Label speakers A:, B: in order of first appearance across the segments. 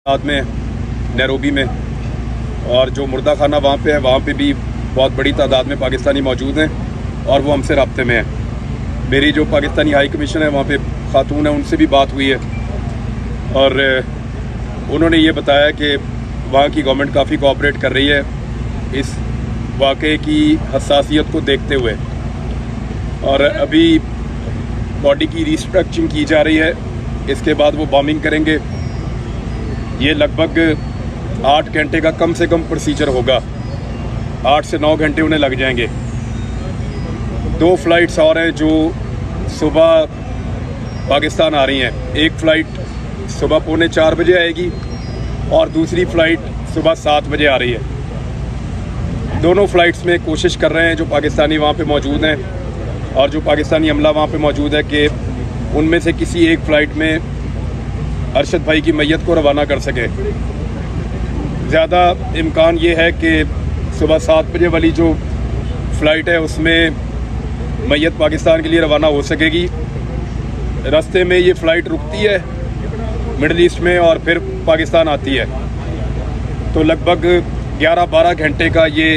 A: साथ में नैरोबी में, और जो मुर्दा खाना वहाँ पे है वहाँ पे भी बहुत बड़ी तादाद में पाकिस्तानी मौजूद हैं और वो हमसे रब्ते में हैं। मेरी जो पाकिस्तानी हाई कमीशन है वहाँ पे खातून है, उनसे भी बात हुई है और उन्होंने ये बताया कि वहाँ की गवर्नमेंट काफ़ी कोऑपरेट कर रही है इस वाक़े की हसासियत को देखते हुए, और अभी बॉडी की रिस्ट्रक्चरिंग की जा रही है। इसके बाद वो बॉम्बिंग करेंगे। ये लगभग 8 घंटे का कम से कम प्रोसीजर होगा, 8 से 9 घंटे उन्हें लग जाएंगे। 2 फ्लाइट्स और हैं जो सुबह पाकिस्तान आ रही हैं। एक फ़्लाइट सुबह 3:45 बजे आएगी और दूसरी फ़्लाइट सुबह 7 बजे आ रही है। दोनों फ़्लाइट्स में कोशिश कर रहे हैं जो पाकिस्तानी वहाँ पे मौजूद हैं और जो पाकिस्तानी अमला वहाँ पे मौजूद है कि उनमें से किसी एक फ़्लाइट में अरशद भाई की मैयत को रवाना कर सके। ज़्यादा इम्कान ये है कि सुबह 7 बजे वाली जो फ़्लाइट है उसमें मैयत पाकिस्तान के लिए रवाना हो सकेगी। रास्ते में ये फ़्लाइट रुकती है मिडल ईस्ट में और फिर पाकिस्तान आती है, तो लगभग 11-12 घंटे का ये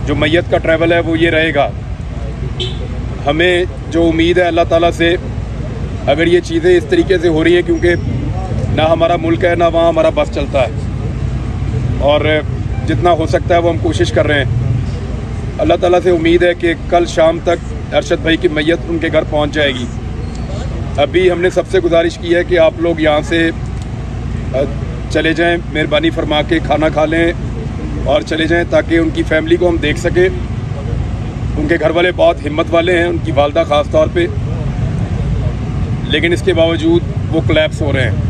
A: जो मैयत का ट्रैवल है वो ये रहेगा। हमें जो उम्मीद है अल्लाह ताला से, अगर ये चीज़ें इस तरीके से हो रही हैं, क्योंकि ना हमारा मुल्क है ना वहाँ हमारा बस चलता है, और जितना हो सकता है वो हम कोशिश कर रहे हैं। अल्लाह ताला से उम्मीद है कि कल शाम तक अरशद भाई की मैयत उनके घर पहुँच जाएगी। अभी हमने सबसे गुजारिश की है कि आप लोग यहाँ से चले जाएं, मेहरबानी फरमा के खाना खा लें और चले जाएं ताकि उनकी फैमिली को हम देख सकें। उनके घर वाले बहुत हिम्मत वाले हैं, उनकी वालदा ख़ास तौर पे, लेकिन इसके बावजूद वो कोलैप्स हो रहे हैं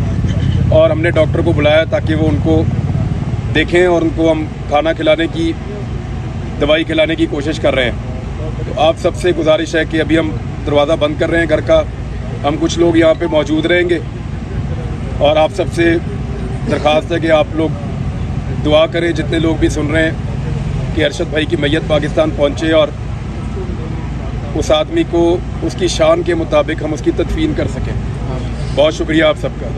A: और हमने डॉक्टर को बुलाया ताकि वो उनको देखें और उनको हम खाना खिलाने की, दवाई खिलाने की कोशिश कर रहे हैं। तो आप सबसे गुजारिश है कि अभी हम दरवाज़ा बंद कर रहे हैं घर का, हम कुछ लोग यहाँ पे मौजूद रहेंगे और आप सबसे दरख्वास्त है कि आप लोग दुआ करें, जितने लोग भी सुन रहे हैं, कि अरशद भाई की मैयत पाकिस्तान पहुँचे और उस आदमी को उसकी शान के मुताबिक हम उसकी तदफीन कर सकें। बहुत शुक्रिया आप सबका।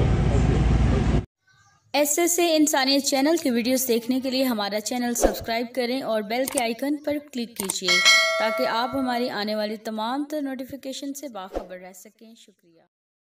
B: ऐसे इंसानियत चैनल की वीडियोस देखने के लिए हमारा चैनल सब्सक्राइब करें और बेल के आइकन पर क्लिक कीजिए ताकि आप हमारी आने वाली तमाम नोटिफिकेशन से बाखबर रह सकें। शुक्रिया।